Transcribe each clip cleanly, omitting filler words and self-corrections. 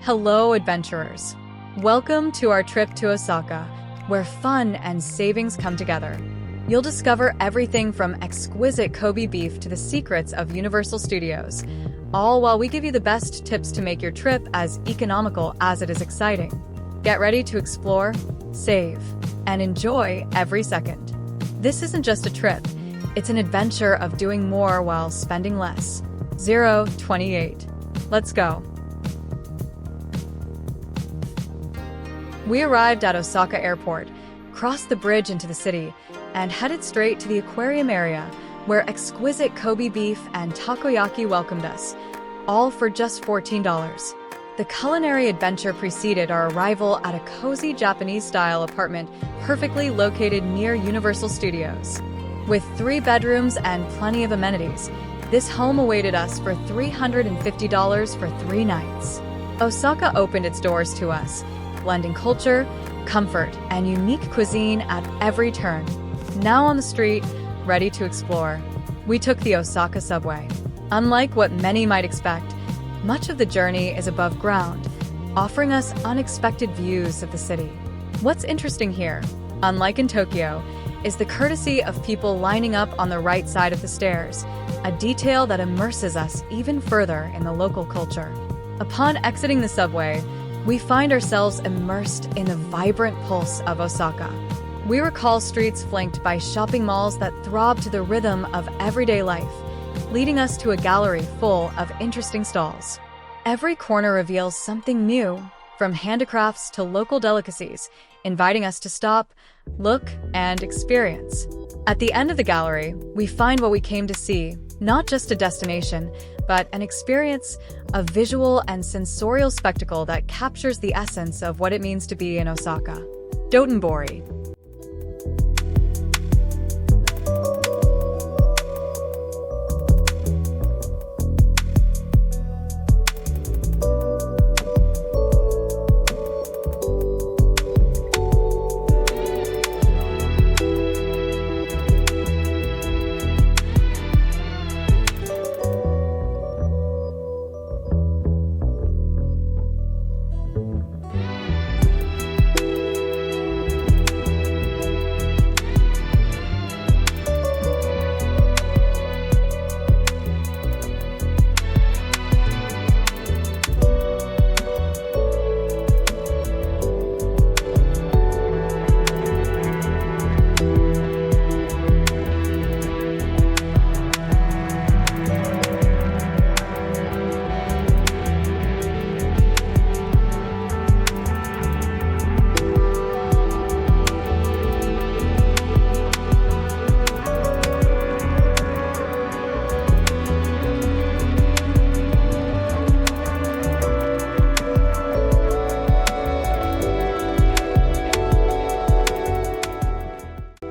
Hello, adventurers. Welcome to our trip to Osaka, where fun and savings come together. You'll discover everything from exquisite Kobe beef to the secrets of Universal Studios, all while we give you the best tips to make your trip as economical as it is exciting. Get ready to explore, save, and enjoy every second. This isn't just a trip, it's an adventure of doing more while spending less. 028. Let's go. We arrived at Osaka Airport, crossed the bridge into the city, and headed straight to the aquarium area, where exquisite Kobe beef and takoyaki welcomed us, all for just $14. The culinary adventure preceded our arrival at a cozy Japanese-style apartment perfectly located near Universal Studios. With 3 bedrooms and plenty of amenities, this home awaited us for $350 for 3 nights. Osaka opened its doors to us, blending culture, comfort, and unique cuisine at every turn. Now on the street, ready to explore, we took the Osaka subway. Unlike what many might expect, much of the journey is above ground, offering us unexpected views of the city. What's interesting here, unlike in Tokyo, is the courtesy of people lining up on the right side of the stairs, a detail that immerses us even further in the local culture. Upon exiting the subway, we find ourselves immersed in the vibrant pulse of Osaka. We recall streets flanked by shopping malls that throb to the rhythm of everyday life, leading us to a gallery full of interesting stalls. Every corner reveals something new, from handicrafts to local delicacies, inviting us to stop, look, and experience. At the end of the gallery, we find what we came to see, not just a destination, but an experience, a visual and sensorial spectacle that captures the essence of what it means to be in Osaka. Dotonbori.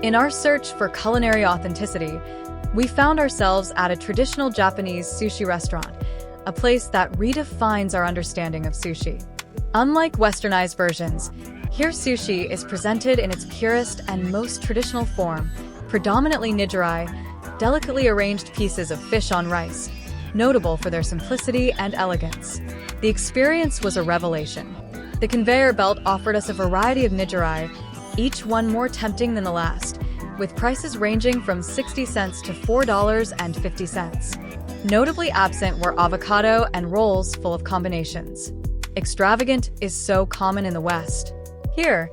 In our search for culinary authenticity, we found ourselves at a traditional Japanese sushi restaurant, a place that redefines our understanding of sushi. Unlike westernized versions, here sushi is presented in its purest and most traditional form, predominantly nigiri, delicately arranged pieces of fish on rice, notable for their simplicity and elegance. The experience was a revelation. The conveyor belt offered us a variety of nigiri, each one more tempting than the last, with prices ranging from 60 cents to $4.50. Notably absent were avocado and rolls full of combinations. Extravagant is so common in the West. Here,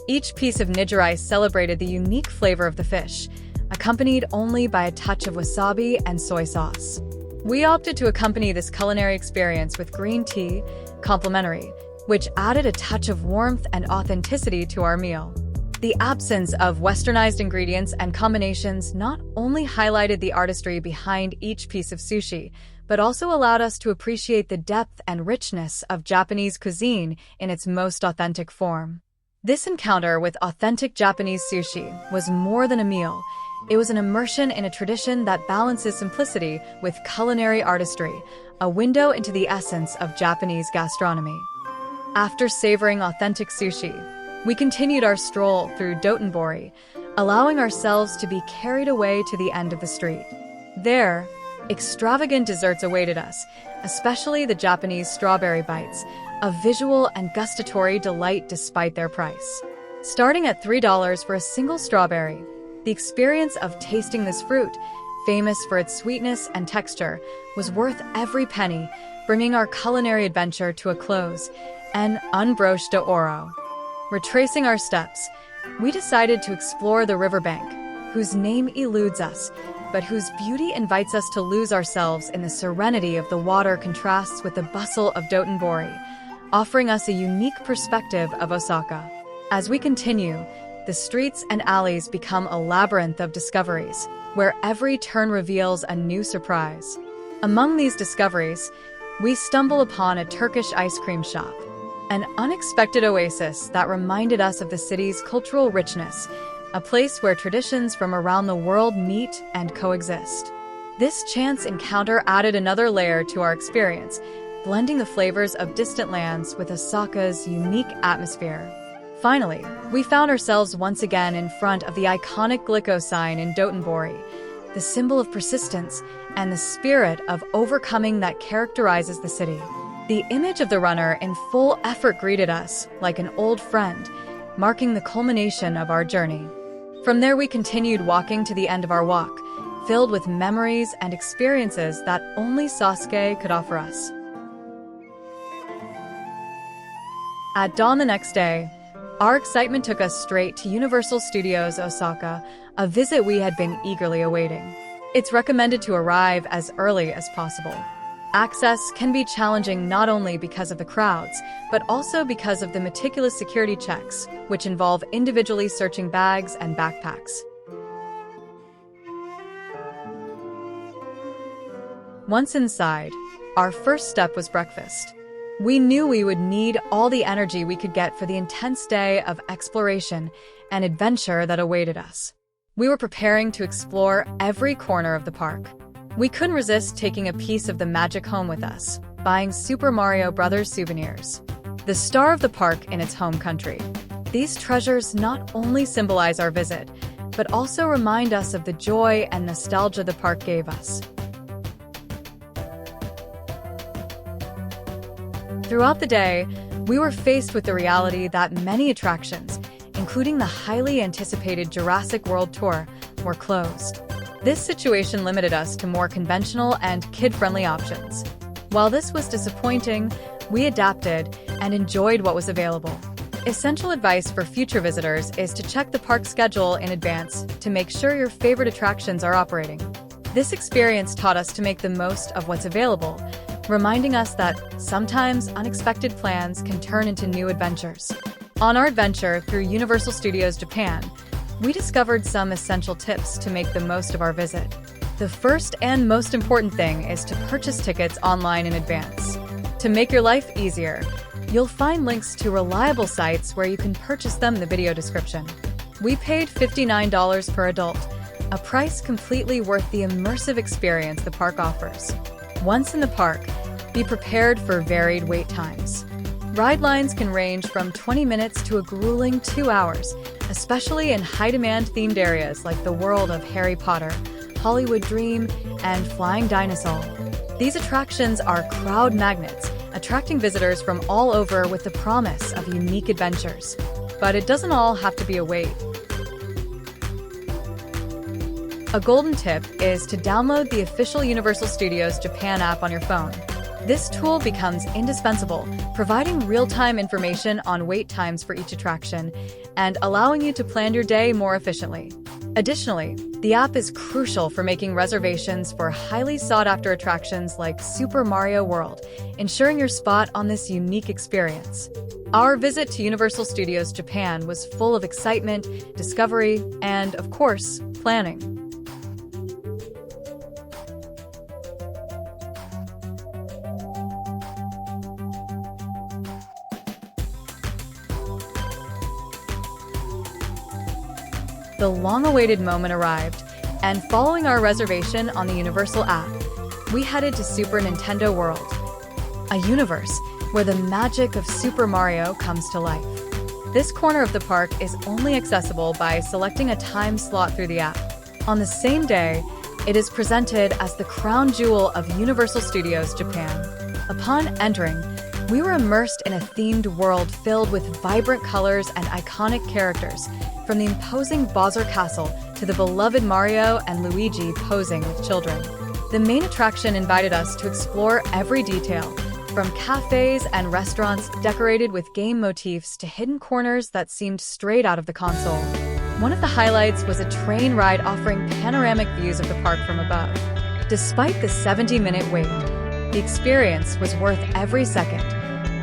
each piece of nigiri celebrated the unique flavor of the fish, accompanied only by a touch of wasabi and soy sauce. We opted to accompany this culinary experience with green tea, complimentary, which added a touch of warmth and authenticity to our meal. The absence of westernized ingredients and combinations not only highlighted the artistry behind each piece of sushi, but also allowed us to appreciate the depth and richness of Japanese cuisine in its most authentic form. This encounter with authentic Japanese sushi was more than a meal. It was an immersion in a tradition that balances simplicity with culinary artistry, a window into the essence of Japanese gastronomy. After savoring authentic sushi, we continued our stroll through Dotonbori, allowing ourselves to be carried away to the end of the street. There, extravagant desserts awaited us, especially the Japanese strawberry bites, a visual and gustatory delight despite their price. Starting at $3 for a single strawberry, the experience of tasting this fruit, famous for its sweetness and texture, was worth every penny, bringing our culinary adventure to a close, an unbroche d'oro. Retracing our steps, we decided to explore the riverbank, whose name eludes us, but whose beauty invites us to lose ourselves in the serenity of the water contrasts with the bustle of Dotonbori, offering us a unique perspective of Osaka. As we continue, the streets and alleys become a labyrinth of discoveries, where every turn reveals a new surprise. Among these discoveries, we stumble upon a Turkish ice cream shop, an unexpected oasis that reminded us of the city's cultural richness, a place where traditions from around the world meet and coexist. This chance encounter added another layer to our experience, blending the flavors of distant lands with Osaka's unique atmosphere. Finally, we found ourselves once again in front of the iconic Glico sign in Dotonbori, the symbol of persistence and the spirit of overcoming that characterizes the city. The image of the runner in full effort greeted us like an old friend, marking the culmination of our journey. From there, we continued walking to the end of our walk, filled with memories and experiences that only Sasuke could offer us. At dawn the next day, our excitement took us straight to Universal Studios Osaka, a visit we had been eagerly awaiting. It's recommended to arrive as early as possible. Access can be challenging not only because of the crowds, but also because of the meticulous security checks, which involve individually searching bags and backpacks. Once inside, our first step was breakfast. We knew we would need all the energy we could get for the intense day of exploration and adventure that awaited us. We were preparing to explore every corner of the park. We couldn't resist taking a piece of the magic home with us, buying Super Mario Bros. Souvenirs, the star of the park in its home country. These treasures not only symbolize our visit, but also remind us of the joy and nostalgia the park gave us. Throughout the day, we were faced with the reality that many attractions, including the highly anticipated Jurassic World Tour, were closed. This situation limited us to more conventional and kid-friendly options. While this was disappointing, we adapted and enjoyed what was available. Essential advice for future visitors is to check the park schedule in advance to make sure your favorite attractions are operating. This experience taught us to make the most of what's available, reminding us that sometimes unexpected plans can turn into new adventures. On our adventure through Universal Studios Japan, we discovered some essential tips to make the most of our visit. The first and most important thing is to purchase tickets online in advance. To make your life easier, you'll find links to reliable sites where you can purchase them in the video description. We paid $59 per adult, a price completely worth the immersive experience the park offers. Once in the park, be prepared for varied wait times. Ride lines can range from 20 minutes to a grueling 2 hours, especially in high-demand themed areas like the world of Harry Potter, Hollywood Dream, and Flying Dinosaur. These attractions are crowd magnets, attracting visitors from all over with the promise of unique adventures. But it doesn't all have to be a wait. A golden tip is to download the official Universal Studios Japan app on your phone. This tool becomes indispensable, providing real-time information on wait times for each attraction and allowing you to plan your day more efficiently. Additionally, the app is crucial for making reservations for highly sought-after attractions like Super Mario World, ensuring your spot on this unique experience. Our visit to Universal Studios Japan was full of excitement, discovery, and, of course, planning. The long-awaited moment arrived, and following our reservation on the Universal app, we headed to Super Nintendo World, a universe where the magic of Super Mario comes to life. This corner of the park is only accessible by selecting a time slot through the app. On the same day, it is presented as the crown jewel of Universal Studios Japan. Upon entering, We were immersed in a themed world filled with vibrant colors and iconic characters, from the imposing Bowser Castle to the beloved Mario and Luigi posing with children. The main attraction invited us to explore every detail, from cafes and restaurants decorated with game motifs to hidden corners that seemed straight out of the console. One of the highlights was a train ride offering panoramic views of the park from above. Despite the 70-minute wait, the experience was worth every second,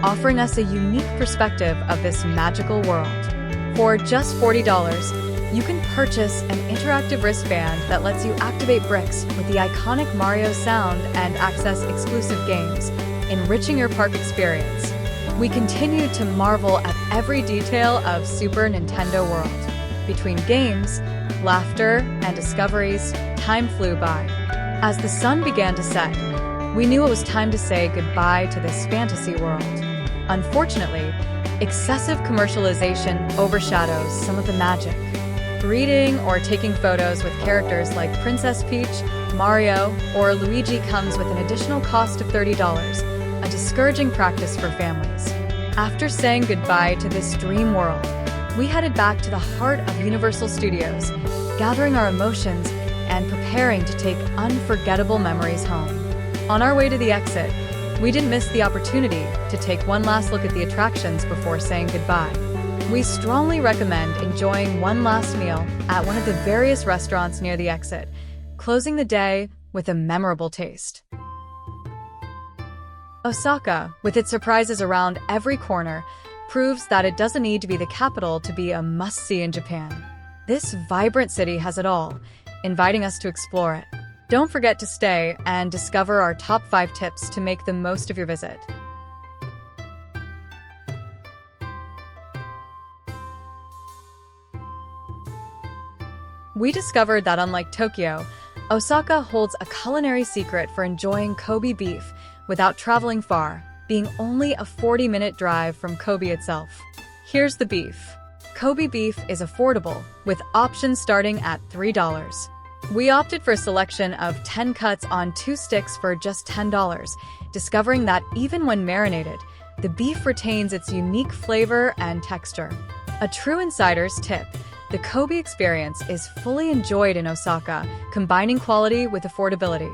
offering us a unique perspective of this magical world. For just $40, you can purchase an interactive wristband that lets you activate bricks with the iconic Mario sound and access exclusive games, enriching your park experience. We continued to marvel at every detail of Super Nintendo World. Between games, laughter, and discoveries, time flew by. As the sun began to set, we knew it was time to say goodbye to this fantasy world. Unfortunately, excessive commercialization overshadows some of the magic. Reading or taking photos with characters like Princess Peach, Mario, or Luigi comes with an additional cost of $30, a discouraging practice for families. After saying goodbye to this dream world, we headed back to the heart of Universal Studios, gathering our emotions and preparing to take unforgettable memories home. On our way to the exit, we didn't miss the opportunity to take one last look at the attractions before saying goodbye. We strongly recommend enjoying one last meal at one of the various restaurants near the exit, closing the day with a memorable taste. Osaka, with its surprises around every corner, proves that it doesn't need to be the capital to be a must-see in Japan. This vibrant city has it all, inviting us to explore it. Don't forget to stay and discover our top 5 tips to make the most of your visit. We discovered that unlike Tokyo, Osaka holds a culinary secret for enjoying Kobe beef without traveling far, being only a 40-minute drive from Kobe itself. Here's the beef. Kobe beef is affordable, with options starting at $3. We opted for a selection of 10 cuts on 2 sticks for just $10, discovering that even when marinated, the beef retains its unique flavor and texture. A true insider's tip: the Kobe experience is fully enjoyed in Osaka, combining quality with affordability.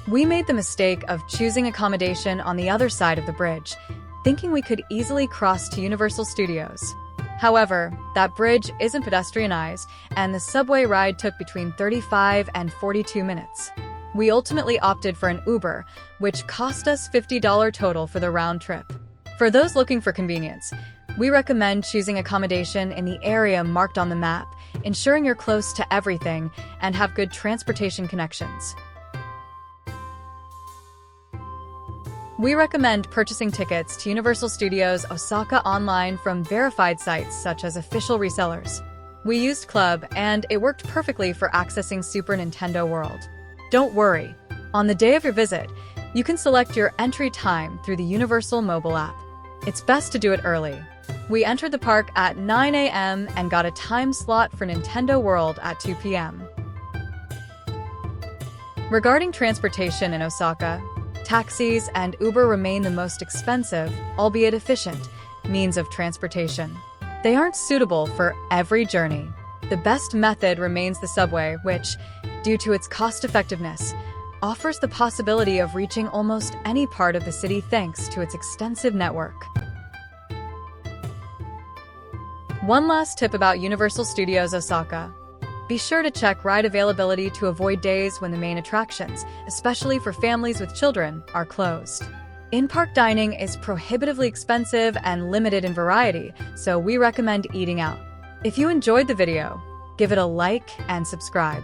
We made the mistake of choosing accommodation on the other side of the bridge, thinking we could easily cross to Universal Studios. However, that bridge isn't pedestrianized, and the subway ride took between 35 and 42 minutes. We ultimately opted for an Uber, which cost us $50 total for the round trip. For those looking for convenience, we recommend choosing accommodation in the area marked on the map, ensuring you're close to everything and have good transportation connections. We recommend purchasing tickets to Universal Studios Osaka online from verified sites such as official resellers. We used Club, and it worked perfectly for accessing Super Nintendo World. Don't worry. On the day of your visit, you can select your entry time through the Universal mobile app. It's best to do it early. We entered the park at 9 a.m. and got a time slot for Nintendo World at 2 p.m. Regarding transportation in Osaka, taxis and Uber remain the most expensive, albeit efficient, means of transportation. They aren't suitable for every journey. The best method remains the subway, which, due to its cost-effectiveness, offers the possibility of reaching almost any part of the city thanks to its extensive network. One last tip about Universal Studios Osaka. Be sure to check ride availability to avoid days when the main attractions, especially for families with children, are closed. In-park dining is prohibitively expensive and limited in variety, so we recommend eating out. If you enjoyed the video, give it a like and subscribe.